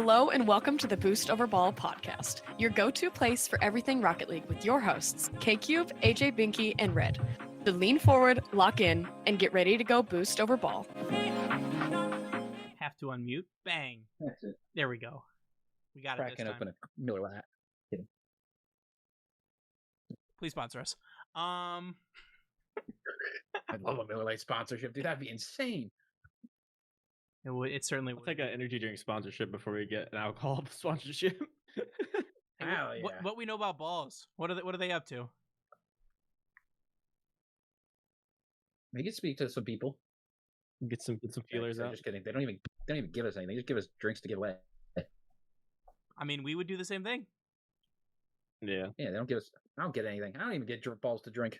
Hello and welcome to the Boost Over Ball podcast, your go-to place for everything Rocket League with your hosts, K-Cube, AJ Binky, and Red. So lean forward, lock in, and get ready to go Boost Over Ball. Have to unmute. Bang. That's it. There we go. We got it Cracking this time. open a Miller Lite. Kidding. Please sponsor us. I'd love a Miller Lite sponsorship, dude. That'd be insane. It certainly I'll would. take an energy drink sponsorship before we get an alcohol sponsorship. Hey, Hell yeah. what we know about balls? What are they up to? We can speak to some people. Get some feelers I'm out. just kidding. They don't even give us anything. They just give us drinks to give away. I mean, we would do the same thing. Yeah. Yeah, they don't give us. I don't get anything. I don't even get balls to drink.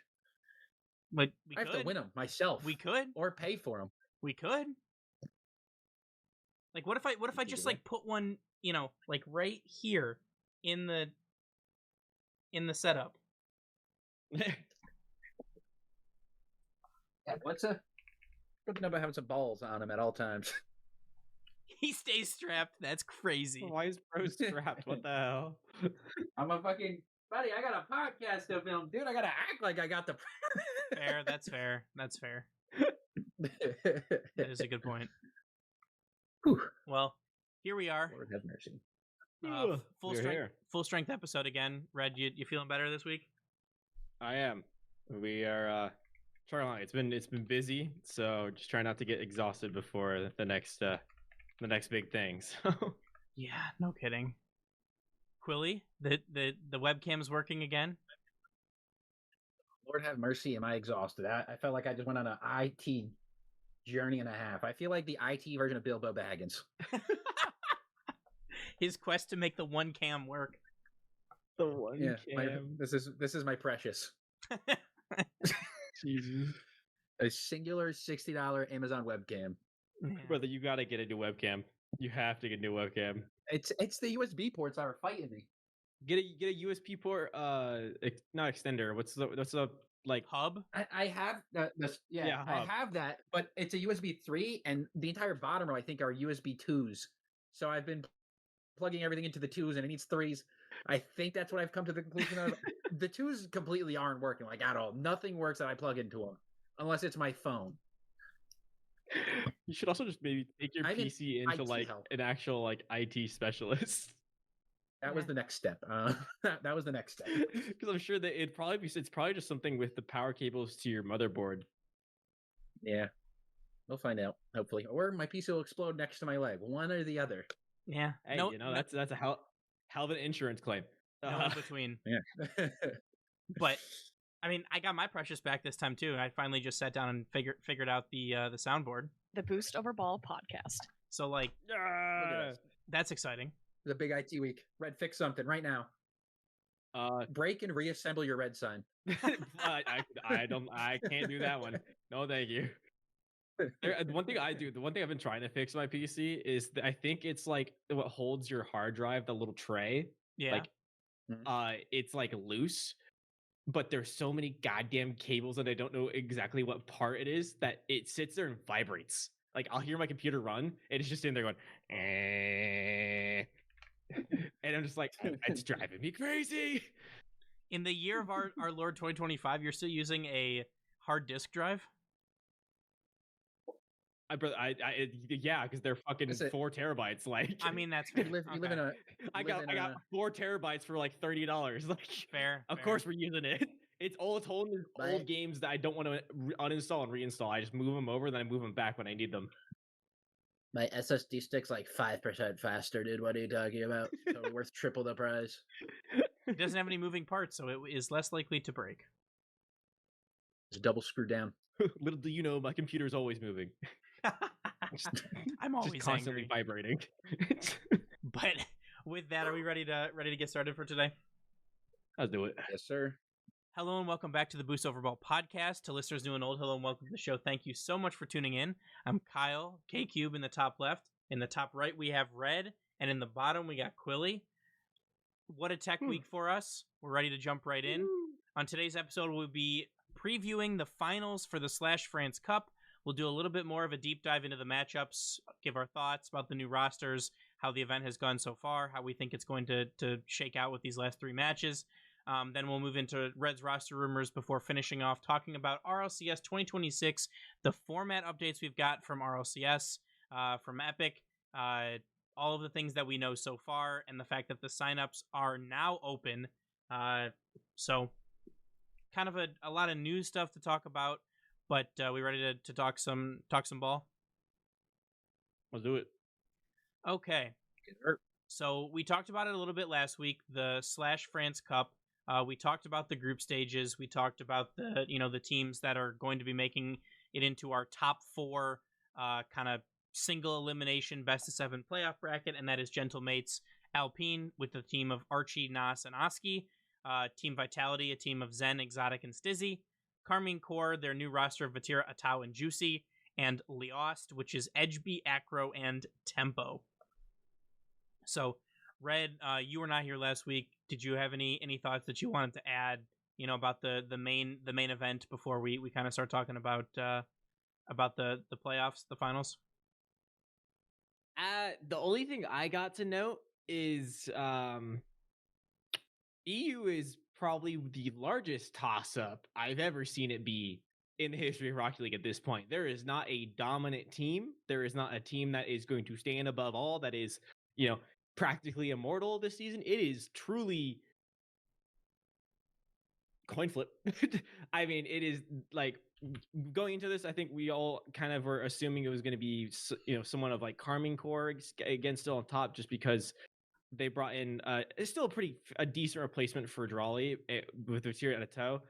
But we I could. have to win them myself. We could. Or pay for them. We could. Like, what if I just like put one, like right here in the setup? Yeah, what's a good number having some balls on him at all times? He stays strapped. That's crazy. Why is bro strapped? What the hell? I'm a fucking buddy. I got a podcast to film, dude. I gotta act like I got the. Fair. That's fair. That's fair. That is a good point. Whew. Well, here we are. Lord have mercy. Full strength episode again. Red, you feeling better this week? I am. We are trying. It's been busy, so just try not to get exhausted before the next big thing. So Yeah, no kidding. Quilly, the webcam's working again. Lord have mercy. Am I exhausted? I felt like I just went on an IT journey and a half. I feel like the IT version of Bilbo Baggins. His quest to make the one cam work. the one cam. This is my precious. Jesus, A singular $60 Amazon webcam. brother, you gotta get a new webcam. You have to get a new webcam. It's the USB ports that are fighting me. Get a USB port. Not extender. What's the like Hub? I have this. Yeah, I hub. have that, but it's a USB 3, and the entire bottom row I think are USB 2s. So I've been plugging everything into the 2s, and it needs 3s. I think that's what I've come to the conclusion of. The 2s completely aren't working like at all. Nothing works that I plug into them, unless it's my phone. You should also just maybe take your I'm in PC into IT like help. an actual like IT specialist. That was the next step. That was the next step. Because I'm sure that it's probably just something with the power cables to your motherboard. Yeah, we'll find out hopefully, or my PC will explode next to my leg. One or the other. Yeah. Hey, no, that's a hell of an insurance claim. no in between. Yeah. But I mean, I got my precious back this time too, and I finally just sat down and figured out the soundboard. The Boost Over Ball podcast. So like, that's exciting. The big IT week. Red, fix something right now. Break and reassemble your red sign. I can't do that one. No, thank you. The one thing I've been trying to fix my PC is I think it's like what holds your hard drive, the little tray. Yeah. Like, it's like loose, but there's so many goddamn cables and I don't know exactly what part it is that it sits there and vibrates. Like I'll hear my computer run, and it's just in there going, and I'm just like, it's driving me crazy. In the year of our Lord 2025, you're still using a hard disk drive? Yeah, because they're fucking 4 terabytes. Like, I mean, that's You fair. live in a. I got 4 terabytes for like $30. Like, Fair. of course we're using it. It's old games that I don't want to uninstall and reinstall. I just move them over, then I move them back when I need them. My SSD stick's like 5% faster, dude. What are you talking about? So worth triple the price. It doesn't have any moving parts, so it is less likely to break. Just double screw down. Little do you know, my computer's always moving. I'm always just constantly angry. vibrating. But with that, are we ready to get started for today? Let's do it. Yes, sir. Hello and welcome back to the Boost Over Ball podcast. To listeners new and old, hello and welcome to the show. Thank you so much for tuning in. I'm Kyle, K-Cube in the top left. In the top right, we have Red. And in the bottom, we got Quilly. What a tech week for us. We're ready to jump right in. On today's episode, we'll be previewing the finals for the Slash France Cup. We'll do a little bit more of a deep dive into the matchups, give our thoughts about the new rosters, how the event has gone so far, how we think it's going to shake out with these last 3 matches. Then we'll move into Red's roster rumors before finishing off talking about RLCS 2026, the format updates we've got from RLCS, from Epic, all of the things that we know so far, and the fact that the signups are now open. So kind of a lot of news stuff to talk about, but we ready to talk some ball? Let's do it. Okay. So we talked about it a little bit last week, the /France Cup. We talked about the group stages. We talked about the teams that are going to be making it into our top 4 kind of single elimination best of 7 playoff bracket, and that is Gentlemates Alpine with the team of Archie, Nas, and Oski. Team Vitality, a team of Zen, Exotic, and Stizzy. Carmine Corps, their new roster of Vatira, Atau, and Juicy. And Liost, which is Edgeby, Acro, and Tempo. So, Red, you were not here last week. Did you have any thoughts that you wanted to add, about the main event before we kind of start talking about the playoffs, the finals? The only thing I got to note is EU is probably the largest toss-up I've ever seen it be in the history of Rocket League at this point. There is not a dominant team. There is not a team that is going to stand above all, that is, practically immortal this season. It is truly coin flip. I mean, it is like going into this, I think we all kind of were assuming it was going to be, someone of like Carmine Corps again, still on top, just because they brought in it's still a decent replacement for Drawley with Vatira at a toe.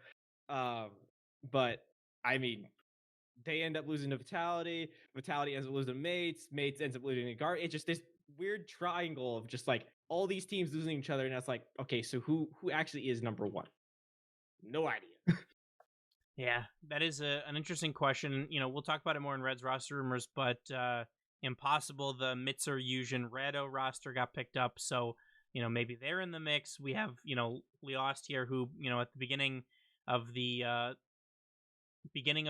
But I mean, they end up losing to Vitality. Vitality ends up losing to Mates. Mates ends up losing to Guard. It's just this weird triangle of just like all these teams losing each other, and it's like, okay, so who actually is number 1? No idea. Yeah, that is an interesting question. We'll talk about it more in Red's roster rumors, but Impossible, the Mitzer Fusion Redo roster got picked up, so maybe they're in the mix. We have Liost here, who at the beginning of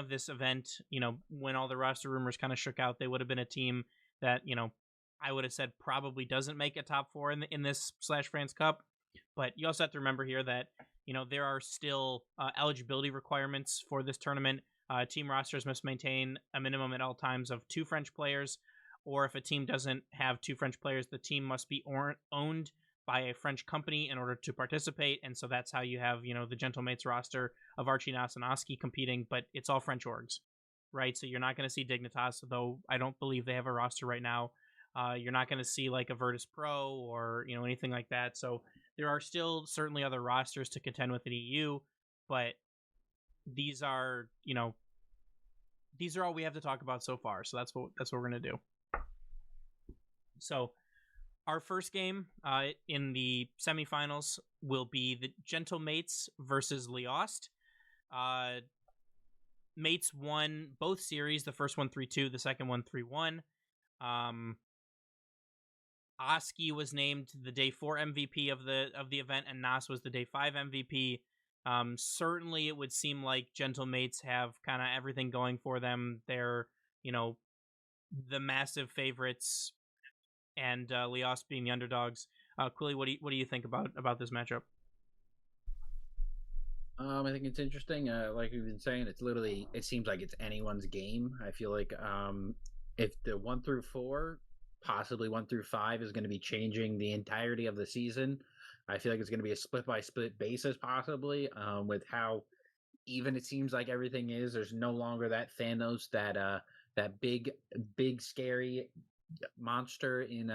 this event, when all the roster rumors kind of shook out, they would have been a team that I would have said probably doesn't make a top 4 in this /France Cup. But you also have to remember here that there are still eligibility requirements for this tournament. Team rosters must maintain a minimum at all times of 2 French players, or if a team doesn't have 2 French players, the team must be owned by a French company in order to participate. And so that's how you have, the Gentlemates roster of Archie, Nas, and Oski competing, but it's all French orgs, right? So you're not going to see Dignitas, though I don't believe they have a roster right now. You're not going to see like a Virtus Pro or, anything like that. So there are still certainly other rosters to contend with in EU, but these are all we have to talk about so far. So that's what we're going to do. So our first game in the semifinals will be the Gentlemates versus Liost. Mates won both series, the first one 3-2, the second one 3-1. Oski was named the day 4 MVP of the event, and Nas was the day 5 MVP. Certainly it would seem like Gentlemates have kind of everything going for them. They're, the massive favorites, and Liost being the underdogs. Cooley, what do you think about this matchup? I think it's interesting. Like we've been saying, it seems like it's anyone's game. I feel like if the 1 through 4, possibly 1 through 5, is going to be changing the entirety of the season. I feel like it's going to be a split by split basis, possibly, with how even it seems like everything is. There's no longer that Thanos, that big scary monster in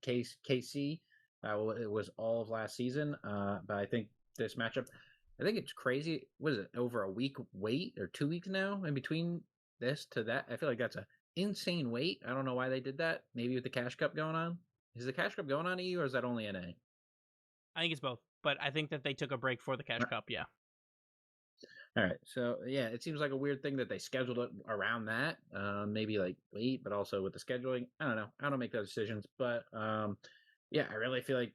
KC. It was all of last season, but I think this matchup, I think it's crazy. What is it, over a week wait or 2 weeks now in between this to that? I feel like that's a insane wait. I don't know why they did that. Maybe with the Cash Cup going on. Is the Cash Cup going on EU, or is that only NA? I think it's both, but I think that they took a break for the Cash Cup. Yeah. All right. So yeah, it seems like a weird thing that they scheduled it around that. Maybe like late, but also with the scheduling. I don't know. I don't make those decisions, but yeah, I really feel like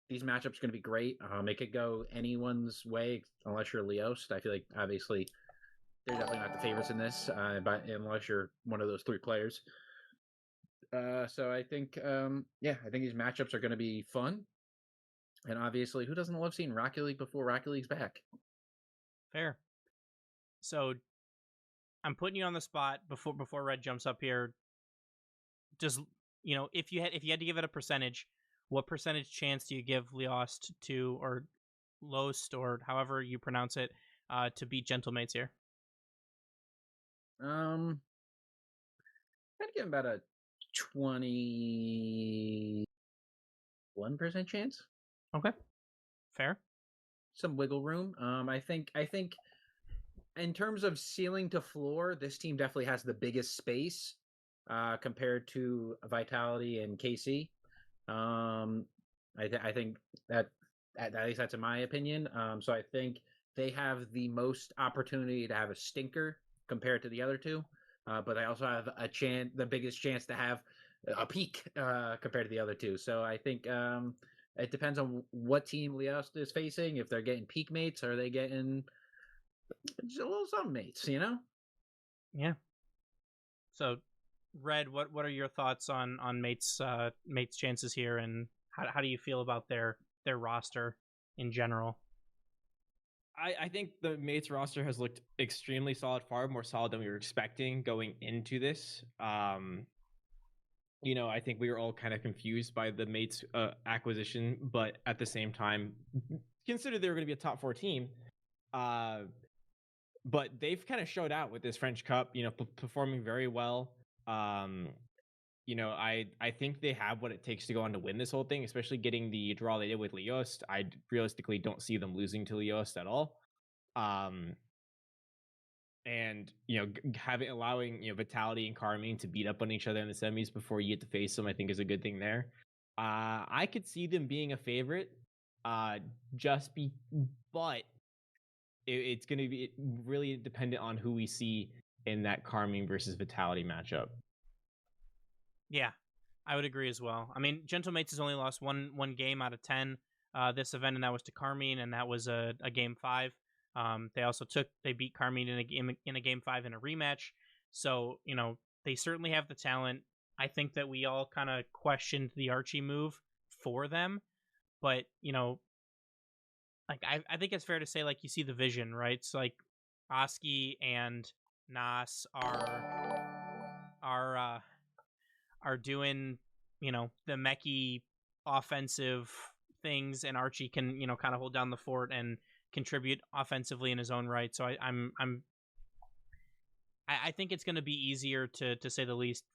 these matchups are going to be great. It could go anyone's way unless you're Liost. I feel like obviously they're definitely not the favorites in this, but unless you're one of those 3 players. So I think, I think these matchups are going to be fun. And obviously, who doesn't love seeing Rocket League before Rocket League's back? Fair. So I'm putting you on the spot before Red jumps up here. Does if you had to give it a percentage, what percentage chance do you give Liost to, or Lost, or however you pronounce it, to beat Gentlemates here? I'd give him about a 21% chance. Okay, fair. Some wiggle room. I think in terms of ceiling to floor, this team definitely has the biggest space compared to Vitality and KC. I think that at least that's in my opinion. So I think they have the most opportunity to have a stinker compared to the other two, but they also have the biggest chance to have a peak compared to the other two. So I think it depends on what team Liost is facing. If they're getting peak mates, or are they getting just a little something mates? Yeah. So, Red, what are your thoughts on mates chances here, and how do you feel about their roster in general? I think the mates roster has looked extremely solid, far more solid than we were expecting going into this. I think we were all kind of confused by the mates acquisition, but at the same time, considered they were going to be a top 4 team. But they've kind of showed out with this French Cup, performing very well. I think they have what it takes to go on to win this whole thing, especially getting the draw they did with Liost. I realistically don't see them losing to Liost at all. And allowing Vitality and Carmine to beat up on each other in the semis before you get to face them, I think is a good thing there. I could see them being a favorite, but it's going to be really dependent on who we see in that Carmine versus Vitality matchup. Yeah, I would agree as well. I mean, Gentlemates has only lost one game out of 10 this event, and that was to Carmine, and that was a game 5. They beat Carmine in a game 5 in a rematch. So, they certainly have the talent. I think that we all kind of questioned the Archie move for them, but I think it's fair to say, like, you see the vision, right? It's like Oski and Nas are doing, the mechie offensive things, and Archie can, kind of hold down the fort and contribute offensively in his own right. So I think it's going to be easier to say the least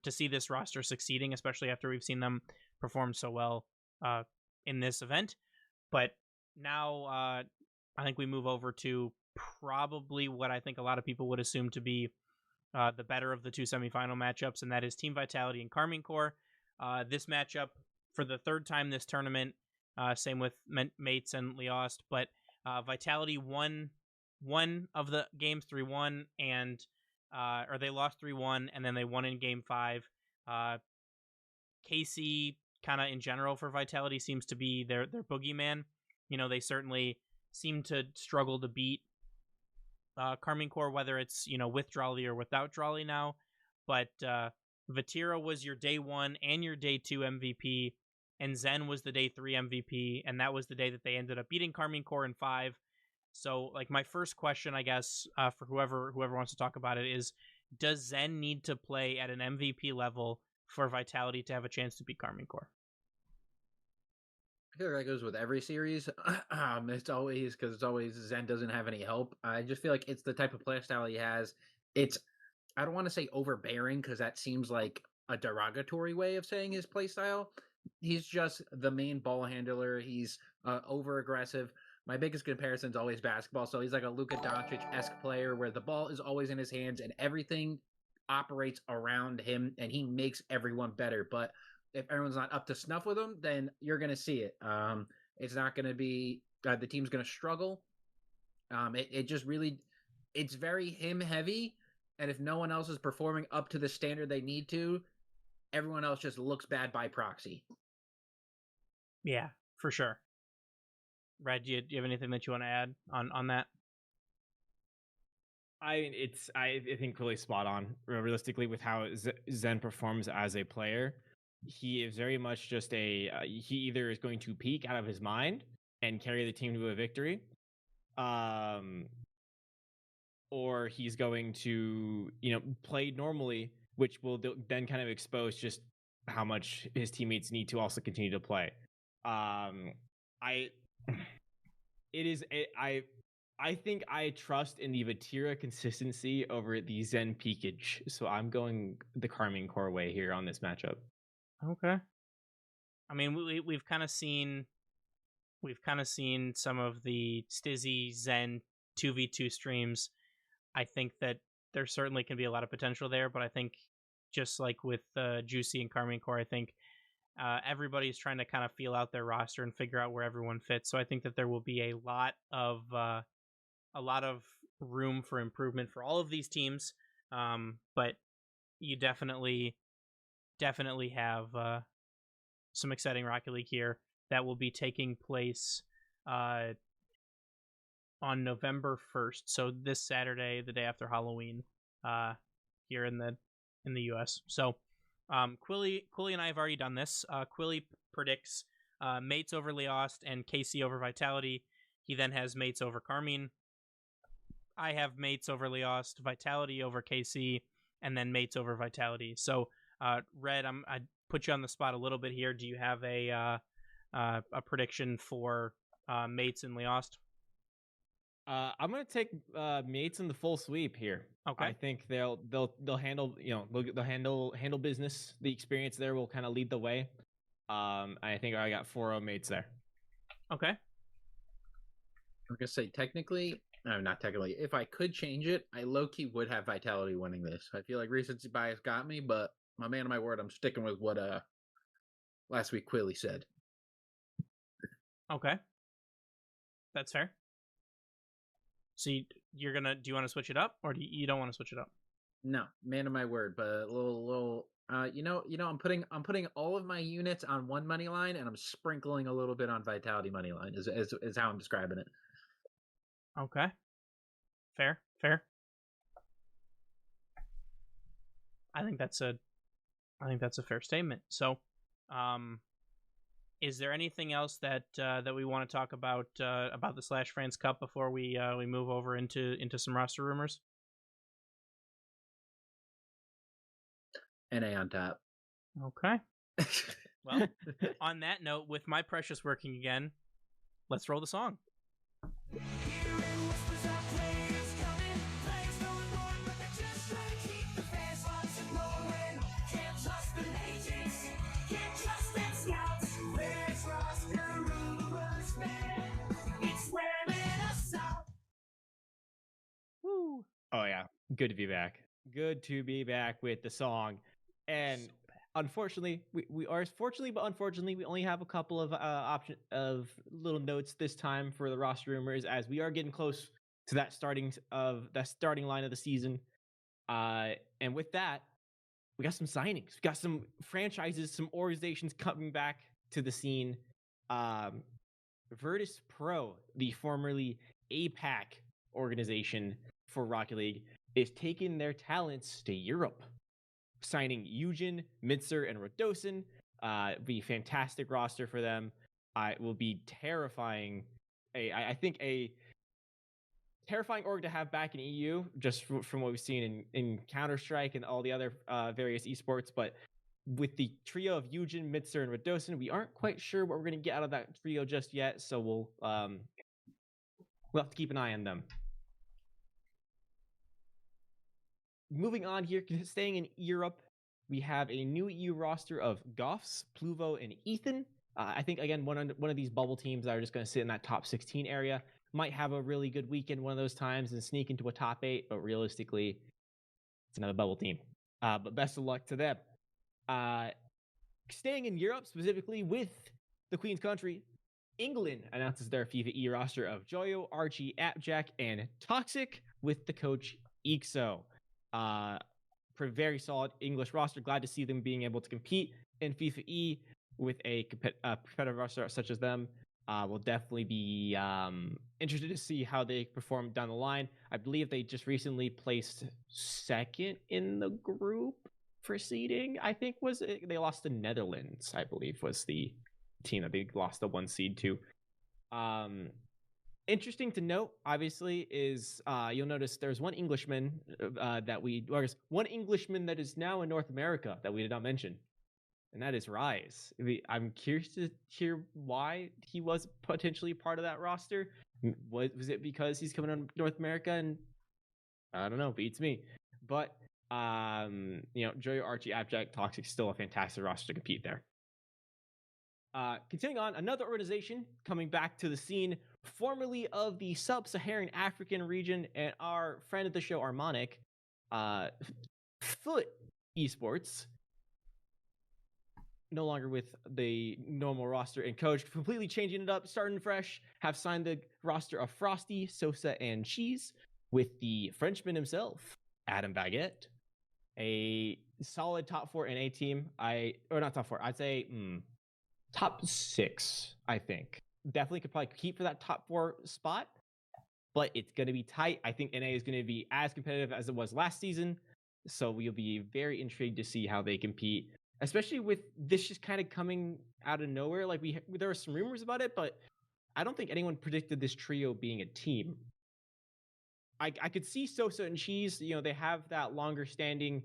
to see this roster succeeding, especially after we've seen them perform so well in this event. But now I think we move over to probably what I think a lot of people would assume to be the better of the 2 semifinal matchups, and that is Team Vitality and Carmine Corps. This matchup for the 3rd time this tournament, same with Mates and Liost, but Vitality won one of the games 3-1, or they lost 3-1, and then they won in game 5. KC, kind of in general for Vitality, seems to be their boogeyman. They certainly seem to struggle to beat Carmine Corps, whether it's with Drawley or without Drawley now. But Vatira was your day 1 and your day 2 MVP, and Zen was the day 3 MVP, and that was the day that they ended up beating Carmine Corps in 5. So, like, my first question, I guess, for whoever wants to talk about it is, does Zen need to play at an MVP level for Vitality to have a chance to beat Carmine Corps? I feel like that goes with every series. It's always Zen doesn't have any help. I just feel like it's the type of play style he has. I don't want to say overbearing, because that seems like a derogatory way of saying his play style. He's just the main ball handler. He's over aggressive. My biggest comparison is always basketball. So he's like a Luka Doncic-esque player where the ball is always in his hands and everything operates around him, and he makes everyone better. But if everyone's not up to snuff with him, then you're going to see it. It's not going to be the team's going to struggle. It just really, it's very him heavy. And if no one else is performing up to the standard they need to, everyone else just looks bad by proxy. Yeah, for sure. Red, do you have anything that you want to add on that? I think really spot on. Realistically, with how Zen performs as a player, he is very much just he either is going to peak out of his mind and carry the team to a victory, or he's going to play normally, which will then kind of expose just how much his teammates need to also continue to play. I think I trust in the Vatira consistency over the Zen peakage, so I'm going the Carmine Core way here on this matchup. Okay. I mean, we've kind of seen some of the Stizzy Zen 2v2 streams. I think that there certainly can be a lot of potential there, but I think just like with Juicy and Carmine Core, I think everybody's trying to kind of feel out their roster and figure out where everyone fits. So I think that there will be a lot of room for improvement for all of these teams. But you definitely have some exciting Rocket League here that will be taking place on November 1st. So this Saturday, the day after Halloween, here in the US. So Quilly and I have already done this. Quilly predicts Mates over Leost and KC over Vitality. He then has Mates over Carmine. I have Mates over Leost, Vitality over KC, and then Mates over Vitality. So, Red, I put you on the spot a little bit here. Do you have a prediction for Mates and Leost? I'm gonna take Mates in the full sweep here. Okay. I think they'll handle they'll handle business. The experience there will kind of lead the way. I think I got 4-0 Mates there. Okay. I'm gonna say not technically. If I could change it, I low-key would have Vitality winning this. I feel like recency bias got me, but my man of my word, I'm sticking with what last week Quilly said. Okay. That's fair. So you're gonna, do you want to switch it up, or you don't want to switch it up? No, man of my word, but a little I'm putting all of my units on one money line, and I'm sprinkling a little bit on Vitality money line. Is how I'm describing it. Okay. Fair. I think that's a fair statement. So, is there anything else that we want to talk about the Slash France Cup before we move over into some roster rumors? NA on top. Okay. Well, on that note, with my precious working again, let's roll the song. Woo! Oh yeah, good to be back. Good to be back with the song. And So unfortunately, we only have a couple of little notes this time for the roster rumors, as we are getting close to that starting line of the season. And with that, we got some signings. We got some franchises, some organizations coming back to the scene. Virtus Pro, the formerly APAC organization for Rocket League, is taking their talents to Europe, signing Eugen, Mitzer, and Rodosin. Be a fantastic roster for them. It will be terrifying. I think a terrifying org to have back in EU, just from what we've seen in Counter-Strike and all the other various esports. But with the trio of Eugen, Mitzer, and Rodosin, we aren't quite sure what we're going to get out of that trio just yet. So we'll have to keep an eye on them. Moving on here, staying in Europe, we have a new EU roster of Goffs, Pluvo, and Ethan. I think, again, one of these bubble teams that are just going to sit in that top 16 area might have a really good weekend one of those times and sneak into a top 8, but realistically, it's another bubble team. But best of luck to them. Staying in Europe, specifically with the Queen's Country, England announces their FIFA E roster of Joyo, Archie, Appjack, and Toxic with the coach Ixo. Very solid English roster. Glad to see them being able to compete in FIFA E with a competitive roster such as them. Will definitely be interested to see how they perform down the line. I believe they just recently placed second in the group for seeding. I think they lost to Netherlands, I believe, was the team that they lost the 1 seed to. Interesting to note, obviously, is you'll notice there's one Englishman one Englishman that is now in North America that we did not mention, and that is Rise. I'm curious to hear why he was potentially part of that roster. Was it because he's coming on North America? And I don't know, beats me. But Joyo, Archie, Abjack, Toxic, still a fantastic roster to compete there. Continuing on, another organization coming back to the scene, formerly of the Sub-Saharan African region, and our friend of the show, Armonic, Foot Esports, no longer with the normal roster and coach, completely changing it up, starting fresh, have signed the roster of Frosty, Sosa, and Cheese with the Frenchman himself, Adam Baguette. A solid top 4 NA team. Not top 4, I'd say top 6, I think. Definitely could probably keep for that top 4 spot, but it's going to be tight. I think NA is going to be as competitive as it was last season, so we'll be very intrigued to see how they compete, especially with this just kind of coming out of nowhere. Like there were some rumors about it, but I don't think anyone predicted this trio being a team. I could see Sosa and Cheese, they have that longer standing,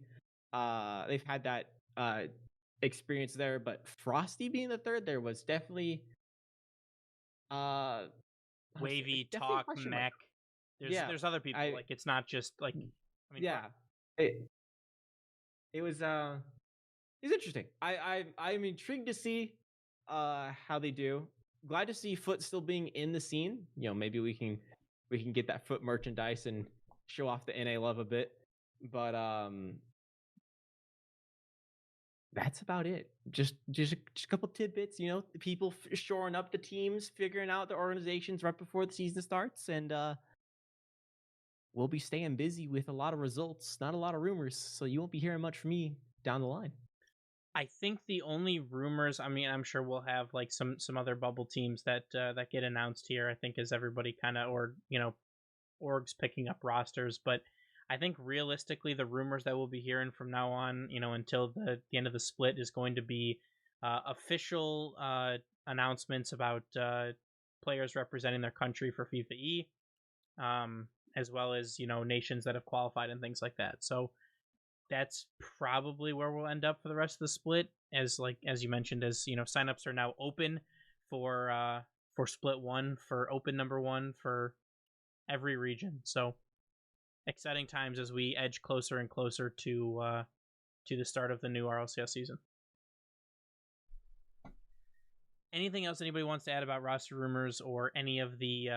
they've had that experience there, but Frosty being the third there was definitely wavy talk mech. There's other people, like it's not just like it was interesting. I'm intrigued to see how they do. Glad to see Foot still being in the scene. Maybe we can get that Foot merchandise and show off the NA love a bit, but that's about it. Just a couple tidbits, people shoring up the teams, figuring out the organizations right before the season starts, and we'll be staying busy with a lot of results, not a lot of rumors, so you won't be hearing much from me down the line. I think the only rumors, I'm sure we'll have like some other bubble teams that get announced here, I think, as everybody kind of, orgs picking up rosters, but I think realistically the rumors that we'll be hearing from now on, until the end of the split, is going to be official announcements about players representing their country for FIFA E, as well as, nations that have qualified and things like that. So that's probably where we'll end up for the rest of the split, as you mentioned, as signups are now open for split 1, for open number 1 for every region. So exciting times as we edge closer and closer to the start of the new RLCS season. Anything else anybody wants to add about roster rumors or any of the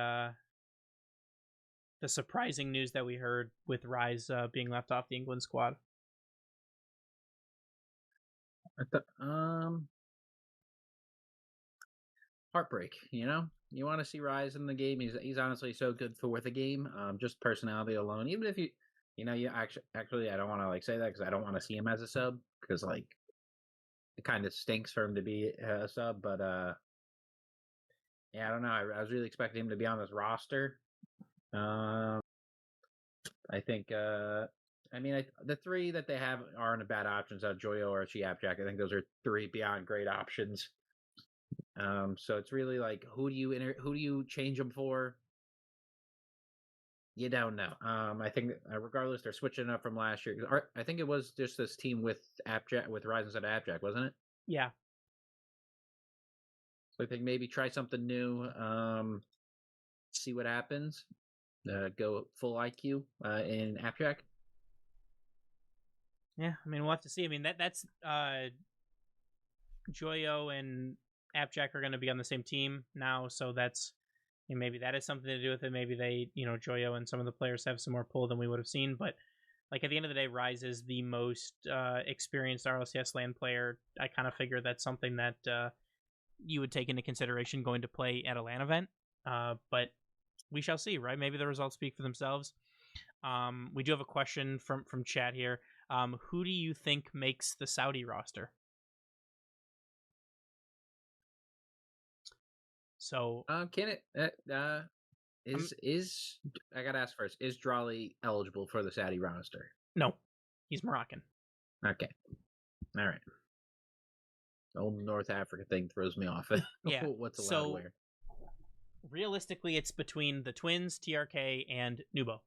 surprising news that we heard with Rise being left off the England squad? Heartbreak, you want to see Rise in the game. He's honestly so good for the game. Just personality alone, even if you actually I don't want to say that because I don't want to see him as a sub, because it kind of stinks for him to be a sub. But I don't know. I was really expecting him to be on this roster. I think the 3 that they have aren't bad options. Joyo, Archie, Appjack. I think those are 3 beyond great options. So it's really who do you change them for? You don't know. I think regardless, they're switching up from last year. I think it was just this team with Appjack, with Rise instead of Appjack, wasn't it? Yeah. So I think maybe try something new. See what happens. Go full IQ in Appjack. Yeah, we'll have to see. That's Joyo and Appjack are going to be on the same team now, so that's maybe that has something to do with it. Maybe they, Joyo and some of the players have some more pull than we would have seen. But at the end of the day, Rise is the most experienced RLCS LAN player. I kind of figure that's something that you would take into consideration going to play at a LAN event. But we shall see, right? Maybe the results speak for themselves. We do have a question from chat here. Who do you think makes the Saudi roster? So can it? Is I gotta ask first? Is Drawley eligible for the Saudi roster? No, he's Moroccan. Okay, all right. The old North Africa thing throws me off. Yeah. What's allowed So where? realistically, it's between the Twins, TRK, and Nubo.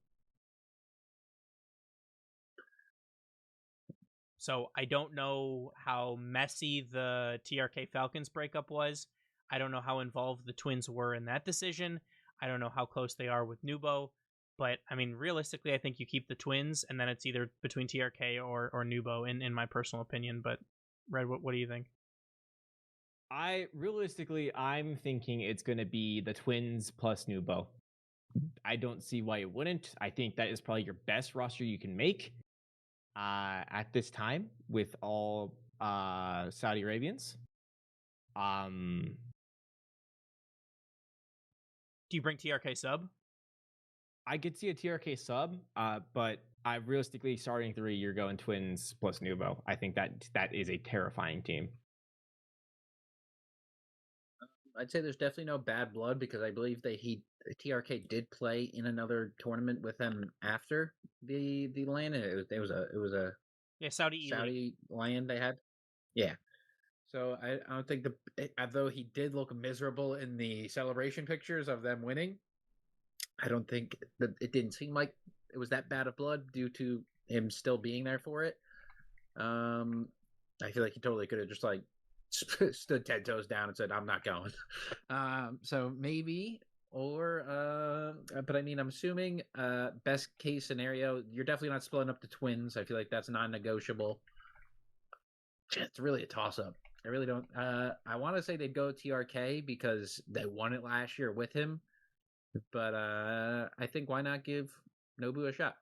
So I don't know how messy the TRK Falcons breakup was. I don't know how involved the Twins were in that decision. I don't know how close they are with Nubo. But I mean, realistically, I think you keep the Twins, and then it's either between TRK or Nubo, in my personal opinion. But Red, what do you think? I'm thinking it's going to be the Twins plus Nubo. I don't see why it wouldn't. I think that is probably your best roster you can make at this time with all Saudi Arabians. Do you bring TRK sub? I could see a TRK sub, but I realistically starting 3, you're going Twins plus Nubo. I think that is a terrifying team. I'd say there's definitely no bad blood because I believe TRK did play in another tournament with them after the land. It was a Saudi land they had. Yeah. So I don't think although he did look miserable in the celebration pictures of them winning, I don't think that it didn't seem like it was that bad of blood due to him still being there for it. I feel like he totally could have just like stood 10 toes down and said, "I'm not going." So maybe, but I mean, I'm assuming best case scenario, you're definitely not splitting up the Twins. I feel like that's non-negotiable. It's really a toss-up. I really don't. I want to say they'd go TRK because they won it last year with him, but I think why not give Nobu a shot?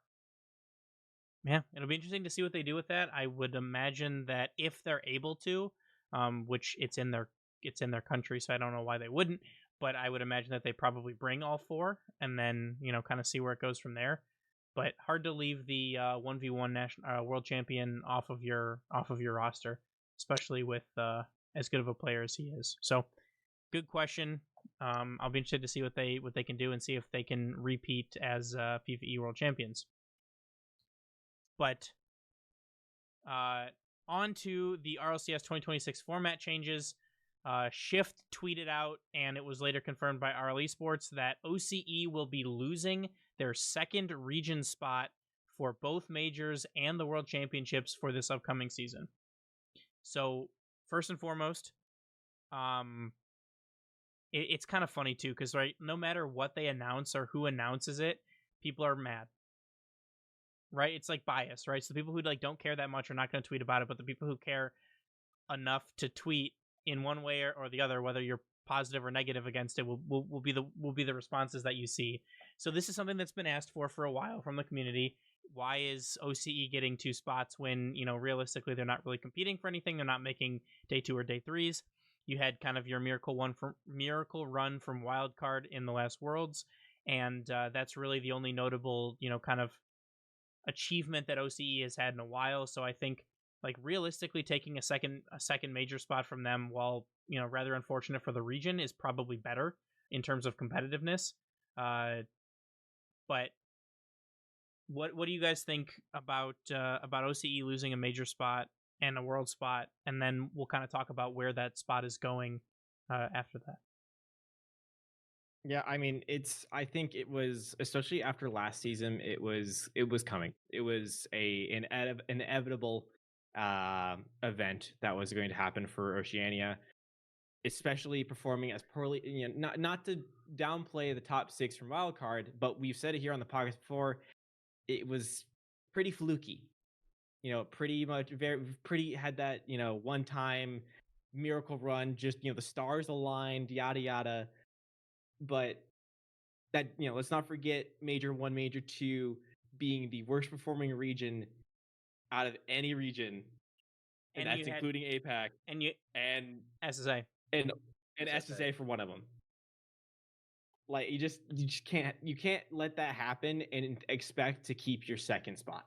Yeah, it'll be interesting to see what they do with that. I would imagine that if they're able to, which it's in their country, so I don't know why they wouldn't. But I would imagine that they probably bring all 4, and then kind of see where it goes from there. But hard to leave the 1v1 national world champion off of your roster, especially with as good of a player as he is. So, good question. I'll be interested to see what they can do and see if they can repeat as PvE world champions. But on to the RLCS 2026 format changes. Shift tweeted out, and it was later confirmed by RL Esports, that OCE will be losing their second region spot for both majors and the World Championships for this upcoming season. So, first and foremost, it's kind of funny too, because right, no matter what they announce or who announces it, people are mad. Right? It's like bias, right? So the people who like don't care that much are not going to tweet about it, but the people who care enough to tweet in one way or the other, whether you're positive or negative against it, will be the responses that you see. So this is something that's been asked for a while from the community. Why is OCE getting 2 spots when, realistically they're not really competing for anything? They're not making day 2 or day 3s. You had kind of your miracle run from wildcard in the last Worlds, and that's really the only notable, kind of achievement that OCE has had in a while. So I think, like, realistically taking a second major spot from them, while rather unfortunate for the region, is probably better in terms of competitiveness. But what do you guys think about OCE losing a major spot and a world spot, and then we'll kind of talk about where that spot is going after that. Yeah, I mean, I think it was, especially after last season, it was coming. It was an inevitable event that was going to happen for Oceania, especially performing as poorly. Not to downplay the top 6 from wildcard, but we've said it here on the podcast before. It was pretty fluky. Pretty much pretty had that one time miracle run. Just the stars aligned, yada yada. But that, let's not forget Major 1, Major 2 being the worst performing region out of any region, and that's including APAC and SSA and SSA for one of them. Like, you just can't let that happen and expect to keep your second spot.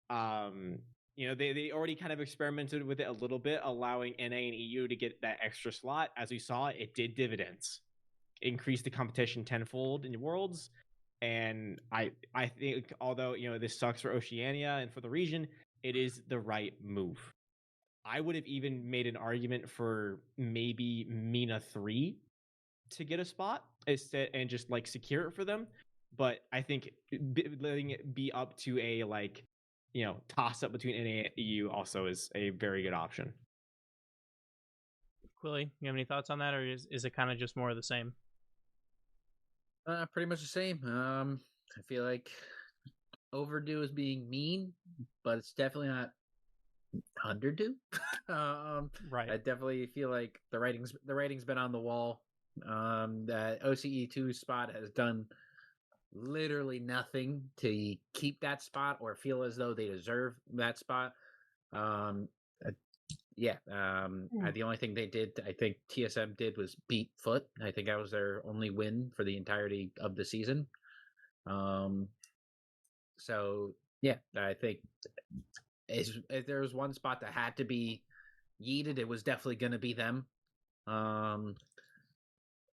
They already kind of experimented with it a little bit, allowing NA and EU to get that extra slot. As we saw, it did dividends. increase the competition tenfold in Worlds. And I think, although this sucks for Oceania and for the region, it is the right move. I would have even made an argument for maybe MENA 3 to get a spot and just like secure it for them. But I think letting it be up to a toss up between NA and EU also is a very good option. Quilly, you have any thoughts on that, or is it kind of just more of the same? Pretty much the same. I feel like overdue is being mean, but it's definitely not underdue. Right. I definitely feel like the rating's been on the wall. That OCE 2 spot has done literally nothing to keep that spot or feel as though they deserve that spot. The only thing they did, I think TSM did, was beat Foot. I think that was their only win for the entirety of the season. So yeah, I think if there was one spot that had to be yeeted, it was definitely going to be them.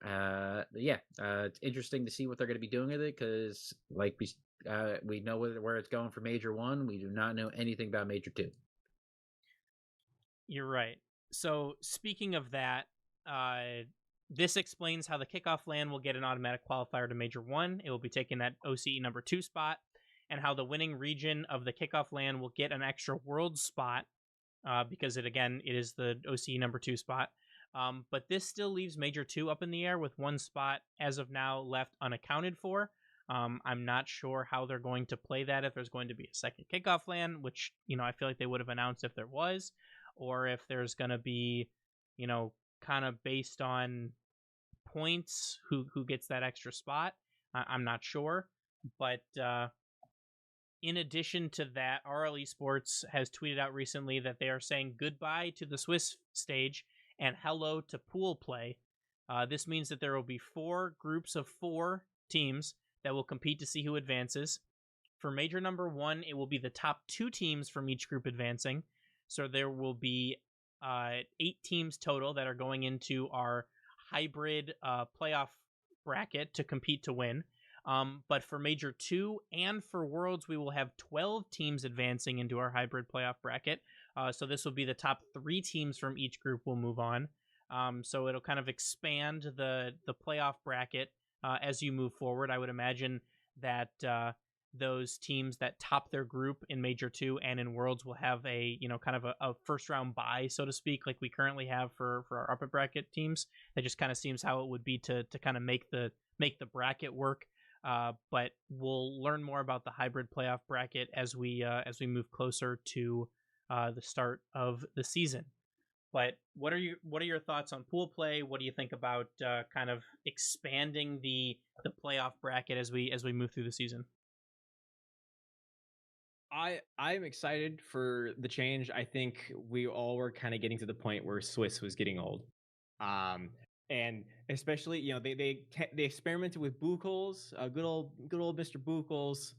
It's interesting to see what they're going to be doing with it, because like we know where it's going for Major 1. We do not know anything about Major 2. You're right. So speaking of that, this explains how the kickoff LAN will get an automatic qualifier to Major 1. It will be taking that OCE number 2 spot, and how the winning region of the kickoff LAN will get an extra world spot, because it is the OCE number 2 spot. But this still leaves Major 2 up in the air with one spot as of now left unaccounted for. I'm not sure how they're going to play that, if there's going to be a second kickoff LAN, which, I feel like they would have announced if there was, or if there's going to be, kind of based on points, who gets that extra spot. I'm not sure. But in addition to that, RL Esports has tweeted out recently that they are saying goodbye to the Swiss stage and hello to pool play. This means that there will be 4 groups of 4 teams that will compete to see who advances. For Major number 1, it will be the top 2 teams from each group advancing. So there will be 8 teams total that are going into our hybrid playoff bracket to compete to win. But for Major 2 and for Worlds, we will have 12 teams advancing into our hybrid playoff bracket. So this will be the top 3 teams from each group will move on. So it'll kind of expand the playoff bracket as you move forward. I would imagine that those teams that top their group in Major 2 and in Worlds will have a kind of a first round bye, so to speak, like we currently have for our upper bracket teams. That just kind of seems how it would be to kind of make the bracket work. But we'll learn more about the hybrid playoff bracket as we move closer to the start of the season. But what are your thoughts on pool play? What do you think about kind of expanding the playoff bracket as we move through the season? I'm excited for the change. I think we all were kind of getting to the point where Swiss was getting old. And especially, they experimented with Bucholz, good old Mr. Bucholz,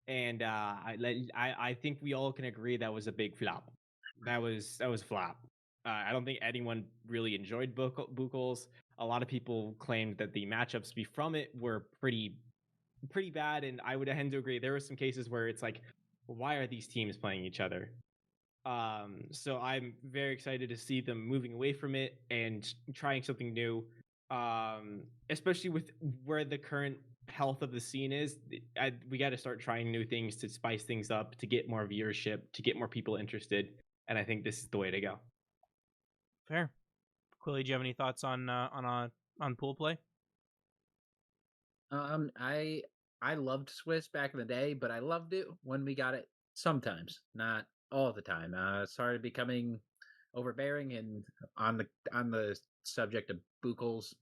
and I think we all can agree that was a big flop. That was a flop. I don't think anyone really enjoyed Bucholz. A lot of people claimed that the matchups from it were pretty bad, and I would tend to agree. There were some cases where it's like, why are these teams playing each other? So I'm very excited to see them moving away from it and trying something new, especially with where the current health of the scene is. We got to start trying new things to spice things up, to get more viewership, to get more people interested, and I think this is the way to go. Fair. Quilly, do you have any thoughts on pool play? I loved Swiss back in the day, but I loved it when we got it sometimes, not all the time. Started becoming overbearing, and on the subject of Bucholz,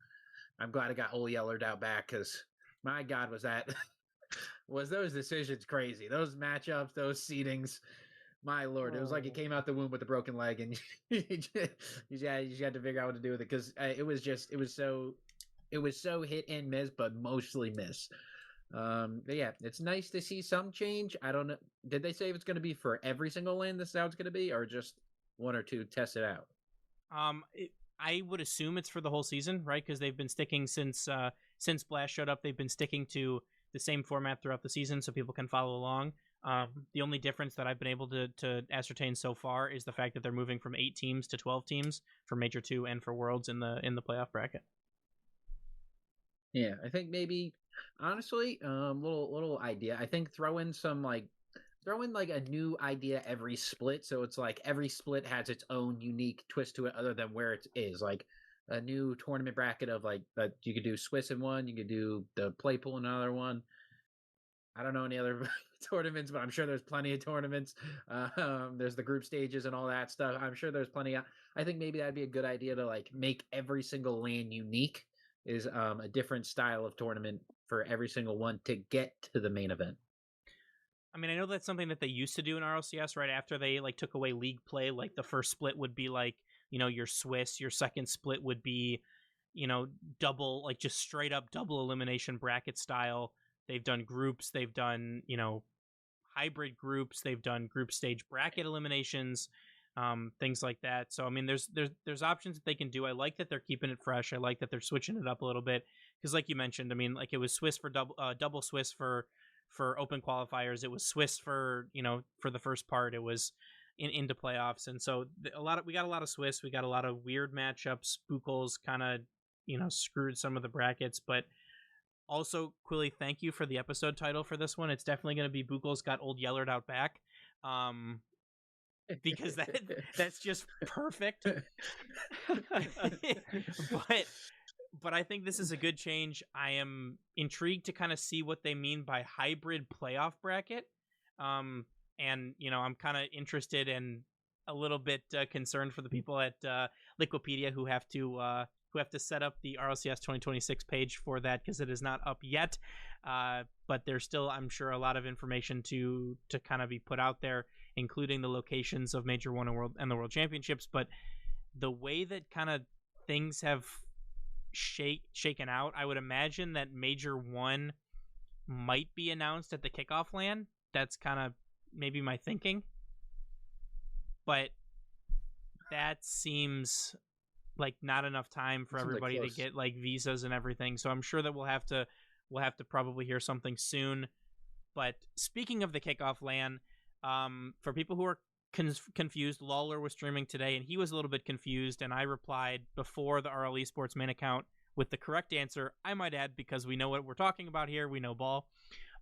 I'm glad I got old Yeller'ed out back, because my God, was those decisions crazy? Those matchups, those seedings, my Lord, it was like he came out the womb with a broken leg, and you just had to figure out what to do with it, because it was so hit and miss, but mostly miss. But yeah, it's nice to see some change. I don't know. Did they say if it's going to be for every single LAN this is how it's going to be, or just one or two test it out? I would assume it's for the whole season, right? Because they've been sticking since Blast showed up. They've been sticking to the same format throughout the season, so people can follow along. The only difference that I've been able to ascertain so far is the fact that they're moving from 8 teams to 12 teams for Major 2 and for Worlds in the playoff bracket. Yeah, I think maybe honestly, little idea. I think throw in like a new idea every split, so it's like every split has its own unique twist to it, other than where it is. Like a new tournament bracket of like you could do Swiss in one, you could do the play pool in another one. I don't know any other tournaments, but I'm sure there's plenty of tournaments. There's the group stages and all that stuff. I'm sure there's plenty. I think maybe that'd be a good idea to like make every single LAN unique. Is a different style of tournament for every single one to get to the main event. I mean, I know that's something that they used to do in RLCS right after they like took away league play. Like the first split would be like, your Swiss, your second split would be, double, like just straight up double elimination bracket style. They've done groups, they've done, hybrid groups, they've done group stage bracket eliminations, things like that. So I mean, there's options that they can do. I like that they're keeping it fresh. I like that they're switching it up a little bit because, like you mentioned, I mean, like it was Swiss for double Swiss for open qualifiers. It was Swiss for for the first part. It was into playoffs, and so we got a lot of Swiss. We got a lot of weird matchups. Bucholz kind of screwed some of the brackets, but also Quilly, thank you for the episode title for this one. It's definitely going to be Bucholz got old Yeller'ed out back. Because that's just perfect. but I think this is a good change. I am intrigued to kind of see what they mean by hybrid playoff bracket. And I'm kind of interested and a little bit concerned for the people at Liquipedia who have to set up the RLCS 2026 page for that because it is not up yet. But there's still, I'm sure, a lot of information to kind of be put out there, including the locations of Major 1 and the World Championships. But the way that kind of things have shaken out, I would imagine that Major 1 might be announced at the kickoff LAN. That's kind of maybe my thinking. But that seems like not enough time for everybody to get like visas and everything. So I'm sure that we'll have to probably hear something soon. But speaking of the kickoff LAN, for people who are confused, Lawler was streaming today and he was a little bit confused, and I replied before the RL Esports main account with the correct answer. I might add, because we know what we're talking about here, we know ball.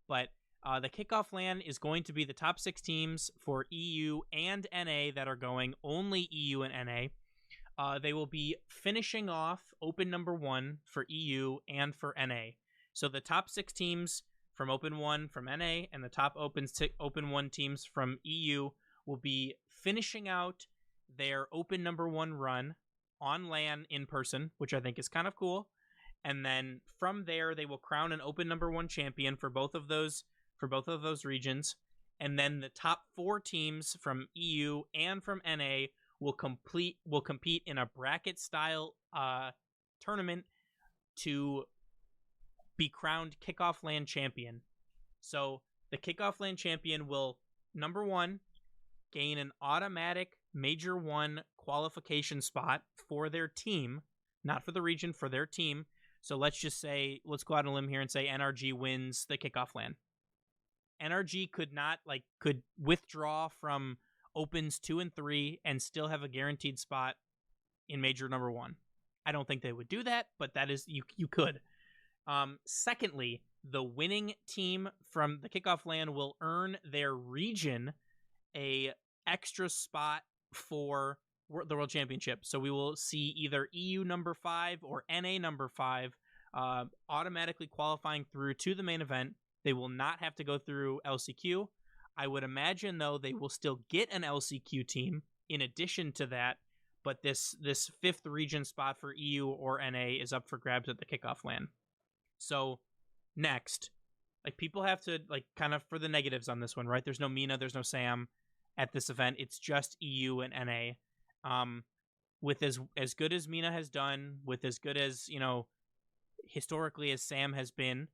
But the kickoff LAN is going to be the top 6 teams for EU and NA that are going, only EU and NA. They will be finishing off Open number 1 for EU and for NA. So the top 6 teams from Open 1 from NA and the top Open 1 teams from EU will be finishing out their Open number 1 run on LAN in person, which I think is kind of cool. And then from there, they will crown an Open number 1 champion for both of those regions. And then the top 4 teams from EU and from NA will compete in a bracket style tournament to be crowned Kickoff LAN champion. So the Kickoff LAN champion will, number 1, gain an automatic Major 1 qualification spot for their team, not for the region, for their team. So let's go out on a limb here and say NRG wins the Kickoff LAN. NRG could withdraw from Opens 2 and 3 and still have a guaranteed spot in Major number 1. I don't think they would do that, but that is, you could. Secondly, the winning team from the Kickoff LAN will earn their region a extra spot for the World Championship. So we will see either EU number 5 or NA number 5 automatically qualifying through to the main event. They will not have to go through LCQ. I would imagine, though, they will still get an LCQ team in addition to that, but this 5th region spot for EU or NA is up for grabs at the Kickoff LAN. So next, people have to kind of, for the negatives on this one, right? There's no Mina, there's no Sam at this event. It's just EU and NA. With as good as Mina has done, with as good as, historically as Sam has been,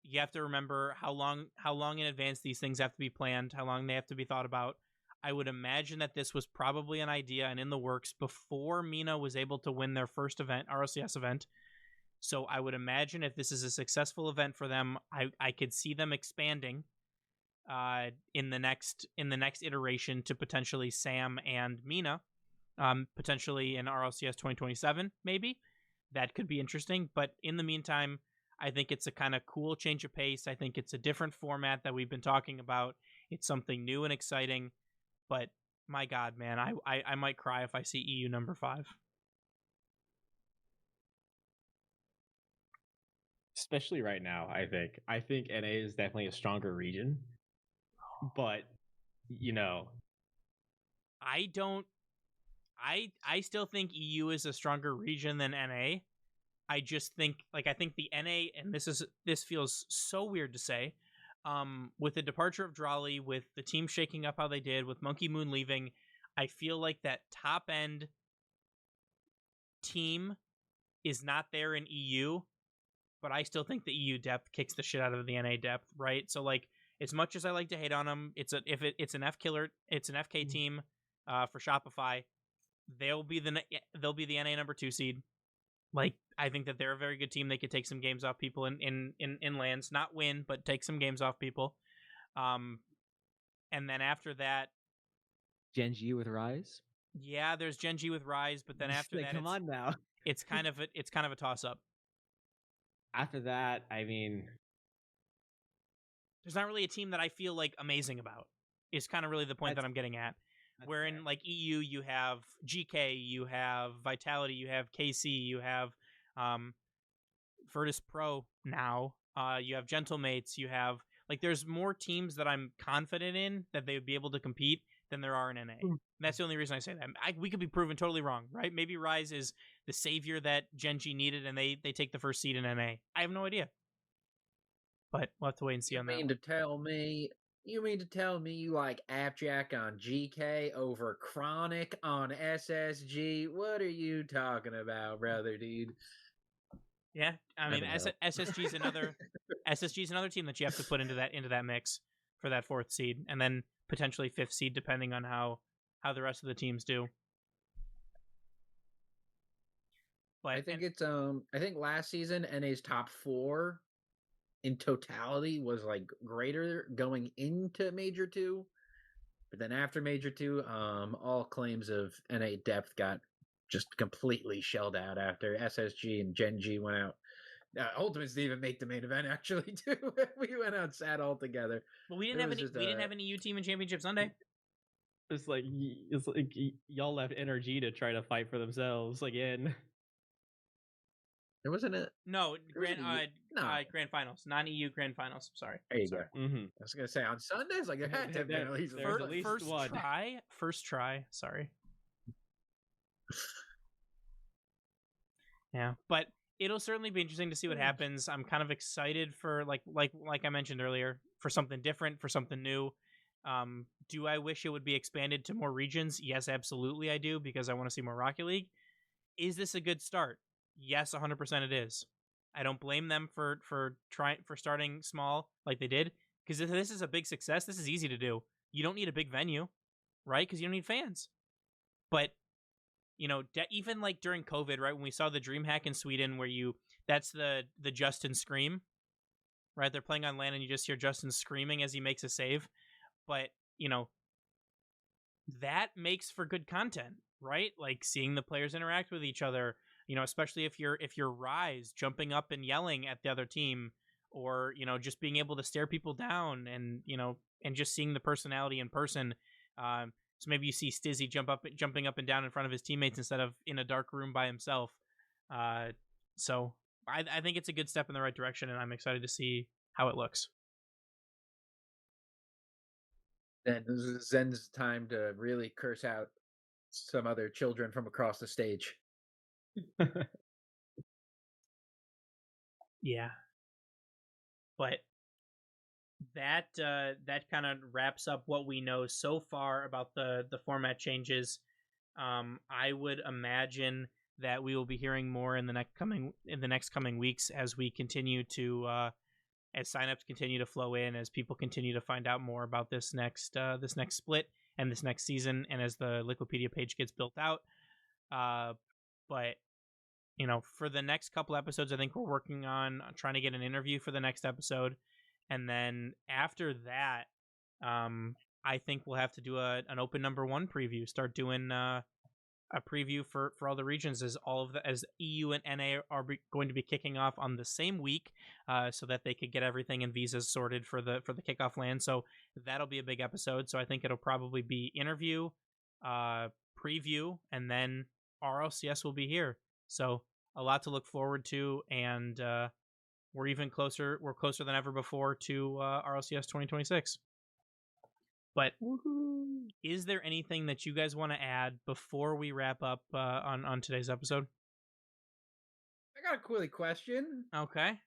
you have to remember how long in advance these things have to be planned, how long they have to be thought about. I would imagine that this was probably an idea and in the works before MENA was able to win their first event, RLCS event. So I would imagine if this is a successful event for them, I could see them expanding in the next iteration to potentially SAM and MENA, potentially in RLCS 2027, maybe. That could be interesting. But in the meantime, I think it's a kind of cool change of pace. I think it's a different format that we've been talking about. It's something new and exciting. But my God, man, I might cry if I see EU number 5. Especially right now, I think NA is definitely a stronger region. But, you know, I still think EU is a stronger region than NA. I just think, I think the NA, and this feels so weird to say, with the departure of Drawley, with the team shaking up how they did, with Monkey Moon leaving, I feel like that top end team is not there in EU, but I still think the EU depth kicks the shit out of the NA depth, right? So as much as I like to hate on them, it's an FK team for Shopify. They'll be the NA number 2 seed. I think that they're a very good team. They could take some games off people in lands, not win, but take some games off people. And then after that, Gen G with Rise. Yeah, there's Gen G with Rise, but then after that, come on now. it's kind of a toss up. After that, I mean, there's not really a team that I feel amazing about. Is kind of really the point that I'm getting at. Where in EU you have GK, you have Vitality, you have KC, you have Virtus Pro now, you have Gentlemates, you have there's more teams that I'm confident in that they would be able to compete than there are in NA. And that's the only reason I say that. We could be proven totally wrong, right? Maybe Rise is the savior that Gen G needed and they take the first seed in NA. I have no idea. But we'll have to wait and see on that. You mean to tell me you like Appjack on GK over Chronic on SSG? What are you talking about, brother, dude? Yeah, I mean, SSG is another team that you have to put into that mix for that 4th seed, and then potentially 5th seed, depending on how the rest of the teams do. But I think last season NA's top 4 in totality was greater going into Major 2, but then after Major 2, all claims of NA depth got just completely shelled out after SSG and Gen G went out. Ultimates didn't even make the main event actually too. We went out sad altogether. Well, we didn't have any EU team in Championship Sunday. It's like y'all left NRG to try to fight for themselves again. There wasn't a grand finals, non-EU grand finals. Sorry. There you go. Mm-hmm. I was gonna say on Sundays, there had to have been at least one. First try. Sorry. Yeah, but it'll certainly be interesting to see what happens. I'm kind of excited for like I mentioned earlier, for something different, for something new. Do I wish it would be expanded to more regions? Yes, absolutely I do, because I want to see more Rocket League. Is this a good start? Yes, 100% it is. I don't blame them for starting small like they did, because if this is a big success, this is easy to do. You don't need a big venue, right? Because you don't need fans. But even during COVID, right, when we saw the DreamHack in Sweden, where that's the Justin scream, right? They're playing on LAN and you just hear Justin screaming as he makes a save. But that makes for good content, right? Seeing the players interact with each other. Especially if you're Rise jumping up and yelling at the other team, or just being able to stare people down, and and just seeing the personality in person. So maybe you see Stizzy jumping up and down in front of his teammates instead of in a dark room by himself. So I think it's a good step in the right direction, and I'm excited to see how it looks. Then Zen's time to really curse out some other children from across the stage. Yeah, but that kind of wraps up what we know so far about the format changes. I would imagine that we will be hearing more in the next coming weeks as we continue to as signups continue to flow in, as people continue to find out more about this next split, and this next season, and as the Liquipedia page gets built out. But for the next couple episodes, I think we're working on trying to get an interview for the next episode, and then after that, I think we'll have to do an open number 1 preview. Start doing a preview for all the regions as EU and NA are going to be kicking off on the same week, so that they could get everything and visas sorted for the kickoff land. So that'll be a big episode. So I think it'll probably be interview, preview, and then RLCS will be here. So a lot to look forward to, and we're even closer. We're closer than ever before to RLCS 2026. But is there anything that you guys want to add before we wrap up on today's episode? I got a quick question. Okay.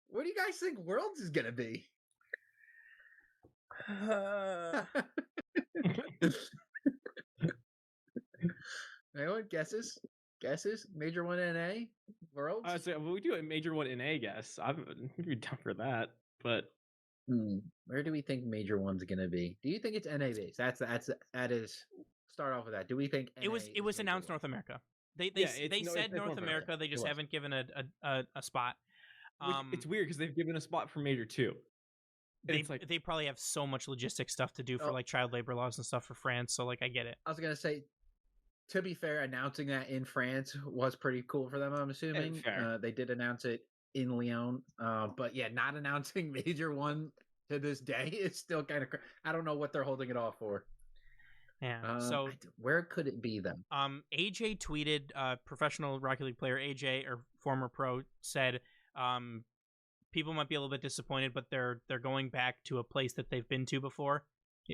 What do you guys think Worlds is gonna be? Anyone guesses? Major 1 NA Worlds? I would say we do a Major 1 NA guess. I'd be down for that, but where do we think Major 1's gonna be? Do you think it's NA based? That is. Start off with that. Do we think it was announced North America? They said North America. They just haven't given a spot. It's weird because they've given a spot for Major 2. They probably have so much logistics stuff to do for like child labor laws and stuff for France. So like I get it. I was gonna say, to be fair, announcing that in France was pretty cool for them. I'm assuming they did announce it in Lyon, but yeah, not announcing Major 1 to this day is still kind of. I don't know what they're holding it off for. Yeah. So where could it be then? AJ tweeted, professional Rocket League player AJ, or former pro, said, people might be a little bit disappointed, but they're going back to a place that they've been to before.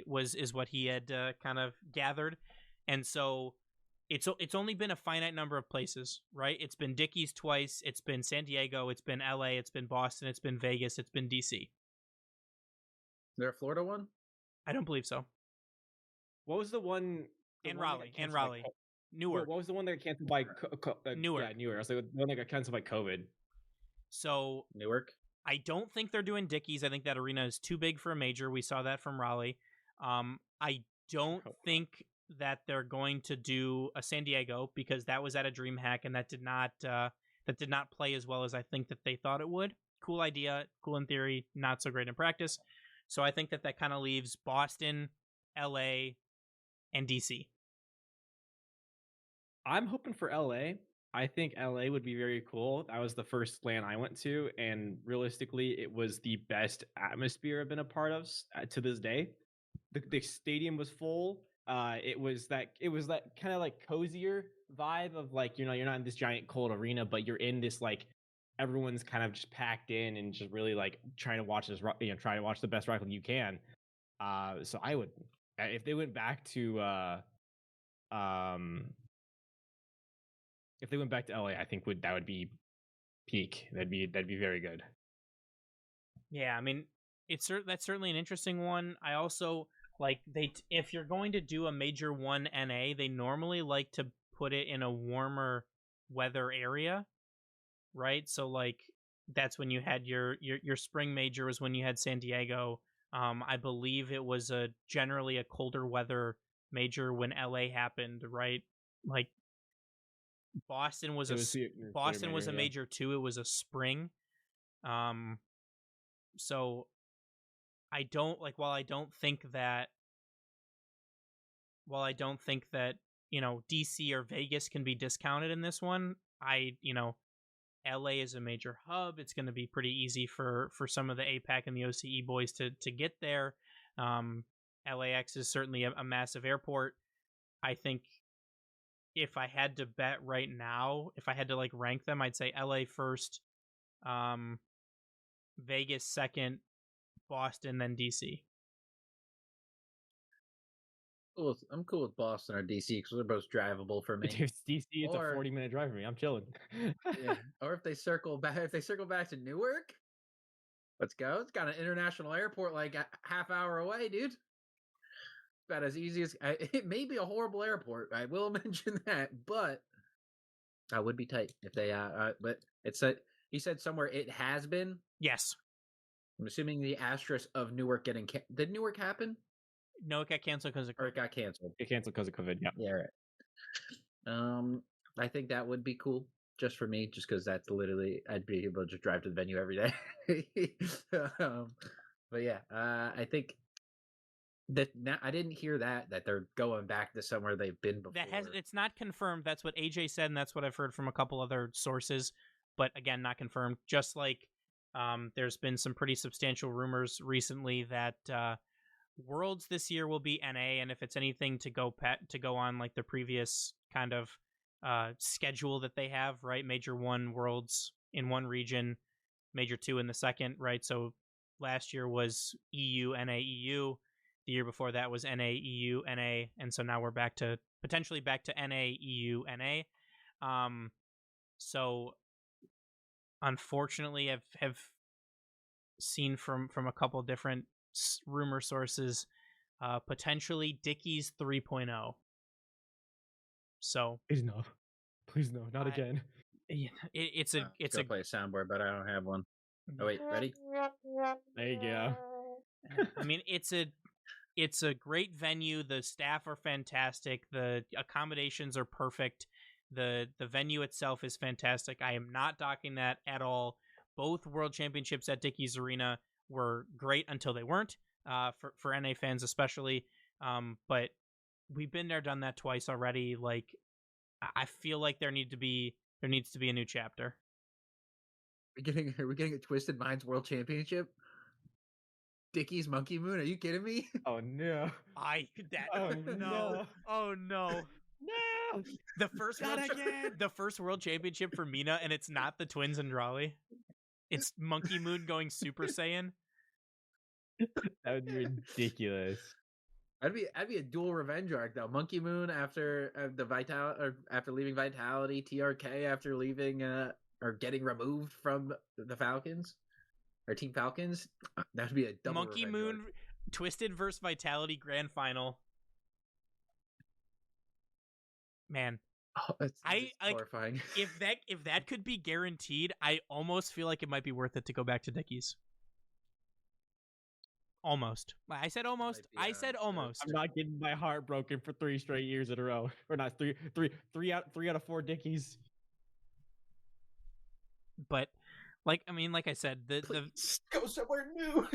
Is what he had kind of gathered, and so it's only been a finite number of places, right? It's been Dickies twice, it's been San Diego, it's been LA, it's been Boston, it's been Vegas, it's been DC. Is there a Florida one? I don't believe so. What was the one? And Raleigh. Newark. What was the one that got canceled by Newark? Yeah, Newark. I was like the one that got canceled by COVID. So Newark. I don't think they're doing Dickies. I think that arena is too big for a major. We saw that from Raleigh. I don't think that they're going to do a San Diego because that was at a DreamHack and that did not play as well as I think that they thought it would. Cool idea, cool in theory, not so great in practice. So I think that kind of leaves Boston, LA, and DC. I'm hoping for LA. I think LA would be very cool. That was the first LAN I went to, and realistically, it was the best atmosphere I've been a part of to this day. The stadium was full. It was that kind of like cozier vibe of like, you're not in this giant cold arena, but you're in this like everyone's kind of just packed in and just really like trying to watch this, trying to watch the best Rocket League you can. So I would, if they went back to if they went back to LA, I think that would be peak. That'd be very good. Yeah, I mean, that's certainly an interesting one. I also like if you're going to do a Major 1 NA, they normally like to put it in a warmer weather area, right? So like that's when you had your spring major was when you had San Diego. I believe it was generally a colder weather major when LA happened, right? Like Boston was a major too. It was a spring. So I don't like while I don't think that DC or Vegas can be discounted in this one, LA is a major hub. It's going to be pretty easy for some of the APAC and the OCE boys to get there. LAX is certainly a massive airport. I think if I had to bet right now, if I had to like rank them, I'd say LA first, Vegas second, Boston, then DC. I'm cool with Boston or DC because they're both drivable for me. Dude, DC, it's a 40-minute drive for me. I'm chilling. Yeah. Or if they circle back to Newark, let's go. It's got an international airport like a half hour away, dude. About as easy as it may be a horrible airport. I will mention that, but I would be tight if they. But he said somewhere it has been. Yes, I'm assuming the asterisk of Newark getting. Did Newark happen? No, it got canceled because of or it COVID. got canceled. It canceled because of COVID. Yeah. Yeah, right. I think that would be cool just for me, just because that's literally I'd be able to just drive to the venue every day. But yeah, I think that now I didn't hear that they're going back to somewhere they've been before. It's not confirmed. That's what AJ said, and that's what I've heard from a couple other sources. But again, not confirmed. Just like there's been some pretty substantial rumors recently that Worlds this year will be NA, and if it's anything to go on like the previous kind of schedule that they have, right? Major 1 Worlds in one region, Major 2 in the second, right? So last year was EU, NA, EU. The year before that was NA, EU, NA, and so now we're potentially back to NA, EU, NA. So unfortunately, have seen from a couple different rumor sources, potentially Dickies 3.0. So Please no, not again. It's a play a soundboard, but I don't have one. Oh wait, ready? There you go. I mean, it's a great venue. The staff are fantastic. The accommodations are perfect. The venue itself is fantastic. I am not docking that at all. Both World Championships at Dickies Arena were great until they weren't, for NA fans especially. But we've been there, done that twice already. Like, I feel like there needs to be a new chapter. Are we getting a Twisted Minds World Championship? Dickies Monkey Moon? Are you kidding me? Oh no! Oh no! Oh no! No! The first World Championship for Mina, and it's not the twins and Raleigh. It's Monkey Moon going Super Saiyan. That would be ridiculous. That'd be a dual revenge arc though. Monkey Moon after after leaving Vitality, TRK after leaving or getting removed from the Falcons or Team Falcons. That'd be a double Monkey Moon arc. Twisted versus Vitality Grand Final. Man, it's horrifying. If that could be guaranteed, I almost feel like it might be worth it to go back to Dickies. Almost. I said almost. I'm not getting my heart broken for 3 straight years in a row. Or not three out of 4 Dickies. But like I said, Please, go somewhere new.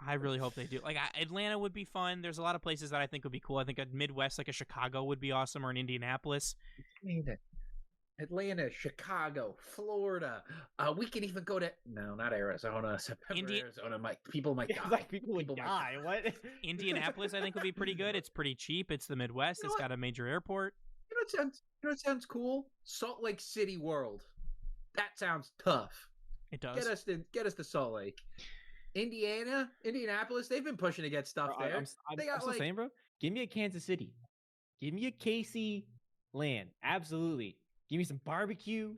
I really hope they do. Like Atlanta would be fun. There's a lot of places that I think would be cool. I think a Midwest, like a Chicago, would be awesome, or an Indianapolis. Atlanta, Chicago, Florida. We can even go to not Arizona. September, Arizona. People might die. People might die. What? Indianapolis, I think, would be pretty good. It's pretty cheap. It's the Midwest. It's got a major airport. You know what sounds cool? Salt Lake City World. That sounds tough. It does. Get us to Salt Lake. Indianapolis, they've been pushing to get stuff there. I'm still saying, bro, give me a Kansas City. Give me a KC land. Absolutely. Give me some barbecue.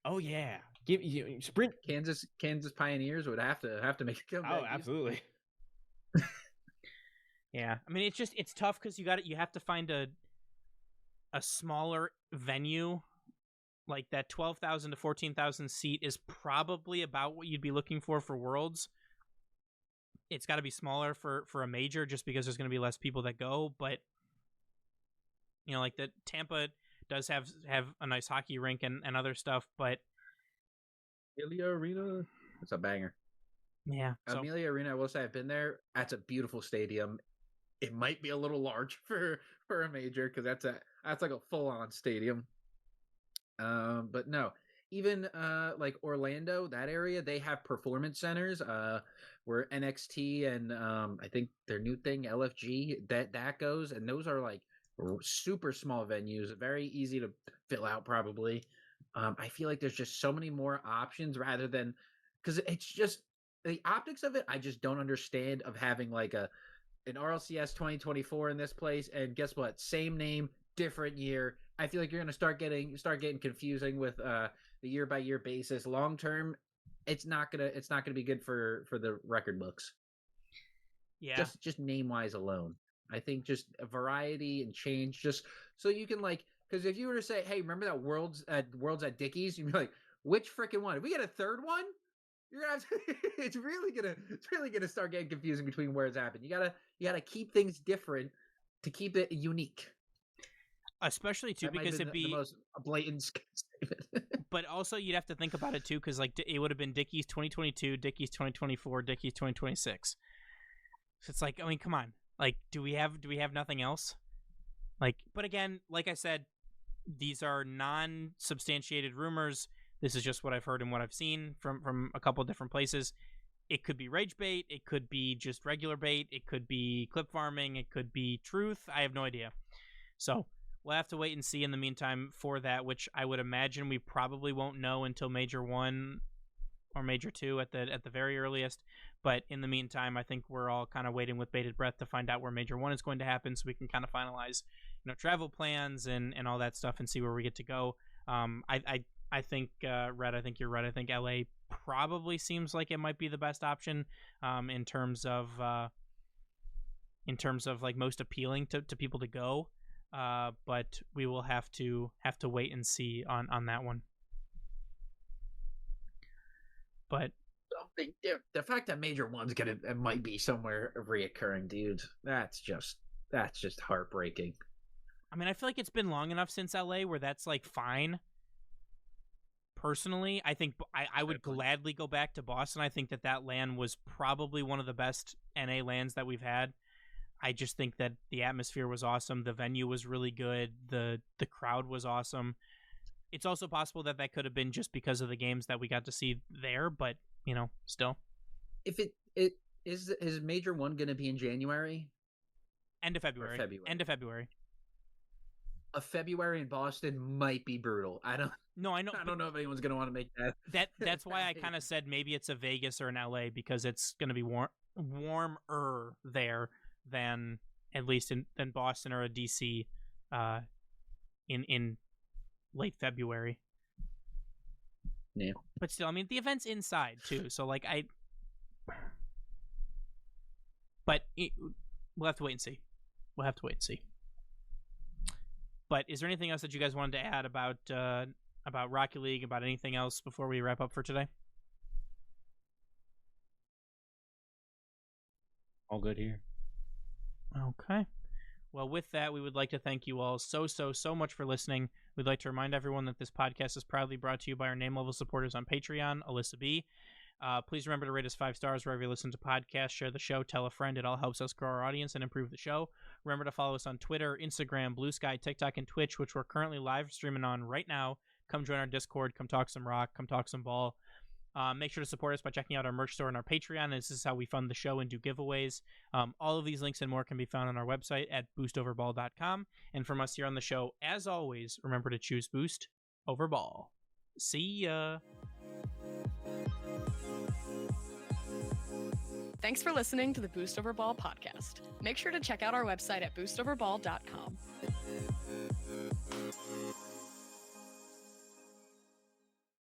Oh yeah. Give me sprint. Kansas Pioneers would have to make a comeback. Oh, absolutely. Yeah. I mean, it's tough because you have to find a smaller venue. Like that 12,000 to 14,000 seat is probably about what you'd be looking for Worlds. It's got to be smaller for a major just because there's going to be less people that go. But, you know, like the Tampa does have a nice hockey rink and other stuff. But Amelia Arena, it's a banger. Yeah. Amelia Arena, I will say I've been there. That's a beautiful stadium. It might be a little large for a major because that's like a full-on stadium. But no, even like Orlando, that area, they have performance centers where NXT and I think their new thing LFG that goes, and those are like super small venues, very easy to fill out probably. I feel like there's just so many more options rather than because it's just the optics of it. I just don't understand of having like an RLCS 2024 in this place, and guess what? Same name, different year. I feel like you're going to start getting confusing with the year by year basis. Long term, it's not gonna be good for the record books. Yeah, just name wise alone, I think just a variety and change, just so you can like, because if you were to say, hey, remember that Worlds at Dickies, you'd be like, which freaking one? If we get a third one, You're gonna have to, it's really gonna start getting confusing between where it's happened. You gotta keep things different to keep it unique. Especially too, That might because be it'd the be most blatant statement. but also you'd have to think about it too, because like it would have been Dickie's 2022, Dickie's 2024, Dickie's 2026. So it's like, I mean, come on, like, do we have nothing else? Like, but again, like I said, these are non-substantiated rumors. This is just what I've heard and what I've seen from a couple of different places. It could be rage bait, it could be just regular bait, it could be clip farming, it could be truth. I have no idea. So we'll have to wait and see in the meantime for that, which I would imagine we probably won't know until Major 1 or Major 2 at the very earliest. But in the meantime, I think we're all kind of waiting with bated breath to find out where Major 1 is going to happen, so we can kind of finalize, travel plans and all that stuff and see where we get to go. I think, Red, I think you're right. I think LA probably seems like it might be the best option in terms of like most appealing to people to go. But we will have to wait and see on that one. But the fact that Major 1's might be somewhere reoccurring, dude, that's just heartbreaking. I mean, I feel like it's been long enough since LA where that's like fine. Personally, I think I would gladly go back to Boston. I think that LAN was probably one of the best NA LANs that we've had. I just think that the atmosphere was awesome. The venue was really good. The crowd was awesome. It's also possible that could have been just because of the games that we got to see there, but still. If it is Major 1 going to be in January? End of February. End of February. A February in Boston might be brutal. I don't know if anyone's going to want to make that. That's why I kind of said maybe it's a Vegas or an LA, because it's going to be warmer there than at least than Boston or a DC in late February. Yeah. But still, I mean, the event's inside too, so like we'll have to wait and see. But is there anything else that you guys wanted to add about Rocket League, about anything else before we wrap up for today? All good here. Okay. Well, with that, we would like to thank you all so much for listening. We'd like to remind everyone that this podcast is proudly brought to you by our name-level supporters on Patreon, Alyssa B. Please remember to rate us 5 stars wherever you listen to podcasts, share the show, tell a friend. It all helps us grow our audience and improve the show. Remember to follow us on Twitter, Instagram, Blue Sky, TikTok, and Twitch, which we're currently live streaming on right now. Come join our Discord. Come talk some rock. Come talk some ball. Make sure to support us by checking out our merch store and our Patreon. This is how we fund the show and do giveaways. All of these links and more can be found on our website at boostoverball.com. And from us here on the show, as always, remember to choose Boost over Ball. See ya! Thanks for listening to the Boost Over Ball podcast. Make sure to check out our website at boostoverball.com.